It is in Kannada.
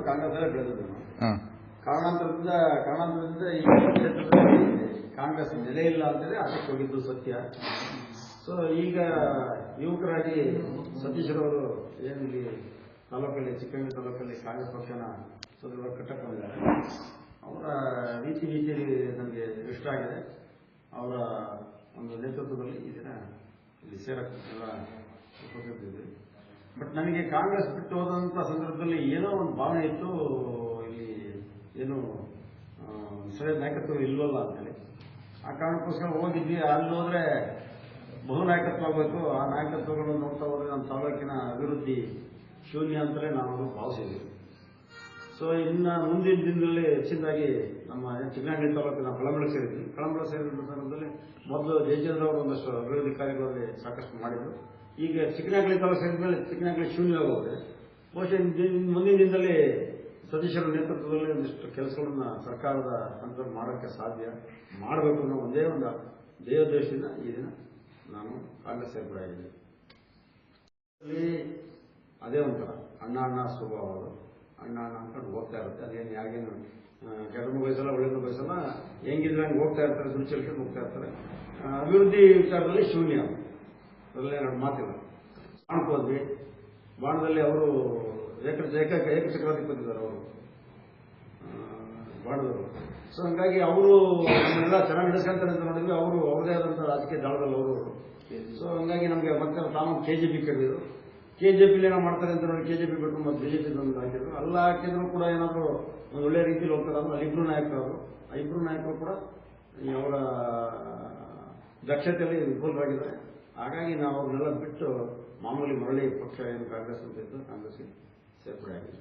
ಕಾಂಗ್ರೆಸ್ ಬೆಳೆದಿದ್ದು ಹಾಂ ಕಾರಣಾಂತರದಿಂದ ಈ ಕ್ಷೇತ್ರದಲ್ಲಿ ಕಾಂಗ್ರೆಸ್ ನೆಲೆ ಇಲ್ಲ ಅಂತೇಳಿ ಅದಕ್ಕೆ ಹೋಗಿದ್ದು ಸತ್ಯ. ಸೊ ಈಗ ಯುವಕರಾಗಿ ಸತೀಶ್ರವರು ಏನು ಇಲ್ಲಿ ತಾಲೂಕಲ್ಲಿ ಚಿಕ್ಕಮಗಳೂರು ತಾಲೂಕಲ್ಲಿ ಕಾಂಗ್ರೆಸ್ ಪಕ್ಷನ ಸದೃಢ ಕಟ್ಟಕೊಂಡಿದ್ದಾರೆ. ಅವರ ರೀತಿ ನಮಗೆ ಇಷ್ಟ ಆಗಿದೆ. ಅವರ ಒಂದು ನೇತೃತ್ವದಲ್ಲಿ ಈ ದಿನ ಇಲ್ಲಿ ಸೇರಕ್ಕೆಲ್ಲ ಉಪಸ್ಥಿತಿದ್ವಿ. ಬಟ್ ನನಗೆ ಕಾಂಗ್ರೆಸ್ ಬಿಟ್ಟು ಹೋದಂಥ ಸಂದರ್ಭದಲ್ಲಿ ಏನೋ ಒಂದು ಭಾವನೆ ಇತ್ತು, ಇಲ್ಲಿ ಏನು ಸರಿಯಾದ ನಾಯಕತ್ವ ಇಲ್ವಲ್ಲ ಅಂತೇಳಿ. ಆ ಕಾರಣಕ್ಕೋಸ್ಕರ ಹೋಗಿದ್ವಿ. ಅಲ್ಲಿ ಹೋದ್ರೆ ಬಹು ನಾಯಕತ್ವ ಆಗಬೇಕು. ಆ ನಾಯಕತ್ವಗಳನ್ನು ನೋಡ್ತಾ ಹೋದ್ರೆ ನಮ್ಮ ತಾಲೂಕಿನ ಅಭಿವೃದ್ಧಿ ಶೂನ್ಯ ಅಂತಲೇ ನಾವು ಭಾವಿಸಿದ್ವಿ. ಸೊ ಇನ್ನು ಮುಂದಿನ ದಿನದಲ್ಲಿ ಹೆಚ್ಚಿನದಾಗಿ ನಮ್ಮ ಚಿಕ್ಕನಹಳ್ಳಿ ತಾಲೂಕಿನ ಕಳಂಬಳ ಸೇರಿದ್ವಿ. ಕಳಂಬಳ ಸೇರಿದ ಸಂದರ್ಭದಲ್ಲಿ ಮೊದಲು ಜಯಚಂದ್ರ ಅವರು ಒಂದಷ್ಟು ಅಭಿವೃದ್ಧಿ ಕಾರ್ಯಗಳಲ್ಲಿ ಸಾಕಷ್ಟು ಮಾಡಿದ್ರು. ಈಗ ಚಿಕ್ಕನಹಳ್ಳಿ ತಾಲೂಕು ಸೇರಿದ ಮೇಲೆ ಚಿಕ್ಕನಹಳ್ಳಿ ಶೂನ್ಯವಾಗಿದೆ. ಬಹುಶಃ ಮುಂದಿನ ದಿನದಲ್ಲಿ ಸತೀಶರ ನೇತೃತ್ವದಲ್ಲಿ ಒಂದಿಷ್ಟು ಕೆಲಸಗಳನ್ನ ಸರ್ಕಾರದ ಹಂತದಲ್ಲಿ ಮಾಡೋಕ್ಕೆ ಸಾಧ್ಯ ಮಾಡಬೇಕು ಅನ್ನೋ ಒಂದೇ ಒಂದು ದೇವೋದ್ದೇಶದಿಂದ ಈ ದಿನ ನಾನು ಕಾಂಗ್ರೆಸ್ ಸೇರ್ಪಡೆಯಾಗಿದ್ದೆ. ಅದೇ ಒಂಥರ ಅಣ್ಣ ಸ್ವಭಾವ, ಅದು ಅಣ್ಣ ಅನ್ಕೊಂಡು ಹೋಗ್ತಾ ಇರುತ್ತೆ. ಅದೇನು ಯಾರಿಗೇನು ಕೆಡಮು ಬಯಸಲ್ಲ, ಒಳ್ಳೆದು ಬಯಸಲ್ಲ, ಹೆಂಗಿದ್ರೆ ಹಂಗೆ ಹೋಗ್ತಾ ಇರ್ತಾರೆ, ದುಡ್ಡು ಚೆಲ್ಕೊಂಡು ಹೋಗ್ತಾ ಇರ್ತಾರೆ. ಅಭಿವೃದ್ಧಿ ವಿಚಾರದಲ್ಲಿ ಶೂನ್ಯ, ಅದರಲ್ಲೇ ಎರಡು ಮಾತಿಲ್ಲ. ಬಾಣಕ್ಕೆ ಹೋದ್ವಿ. ಬಾಣದಲ್ಲಿ ಅವರು ಏಕಚಕ್ರಾಧಿಪತಿದ್ದಾರೆ ಅವರು ಬಾಣದವರು. ಸೊ ಹಂಗಾಗಿ ಅವರು ನಮ್ಮನ್ನೆಲ್ಲ ಚೆನ್ನಾಗಿ ನಡೆಸ್ಕೊಂತಾರೆ ಅಂತ ನೋಡಿದ್ವಿ. ಅವರು ಅವರದೇ ಆದಂಥ ರಾಜಕೀಯ ದಾಳದಲ್ಲಿ ಅವರು. ಸೊ ಹಂಗಾಗಿ ನಮಗೆ ಮತ್ತೆ ತಾವು KJP ಕರೆದಿದ್ರು. KJPಲಿ ಏನೋ ಮಾಡ್ತಾರೆ ಅಂತ ನೋಡಿ KJP ಬಿಟ್ಟು ಮತ್ತೆ BJP ಒಂದು ಹಾಕಿದ್ರು. ಎಲ್ಲ ಹಾಕಿದ್ರು ಕೂಡ ಏನಾದರೂ ಒಂದು ಒಳ್ಳೆ ರೀತಿಯಲ್ಲಿ ಹೋಗ್ತಾರೆ. ಅಲ್ಲಿ ಇಬ್ಬರು ನಾಯಕರು, ಆ ಇಬ್ಬರು ನಾಯಕರು ಕೂಡ ಅವರ ದಕ್ಷತೆಯಲ್ಲಿ ವಿಫಲರಾಗಿದ್ದಾರೆ. ಹಾಗಾಗಿ ನಾವು ಅವ್ರನ್ನೆಲ್ಲ ಬಿಟ್ಟು ಮಾಮೂಲಿ ಮರಳಿ ಪಕ್ಷ ಏನು ಕಾಂಗ್ರೆಸ್ ಅಂತ ಇದ್ದು ಕಾಂಗ್ರೆಸ್ಗೆ ಸೇರ್ಪಡೆ ಆಗಿದೆ.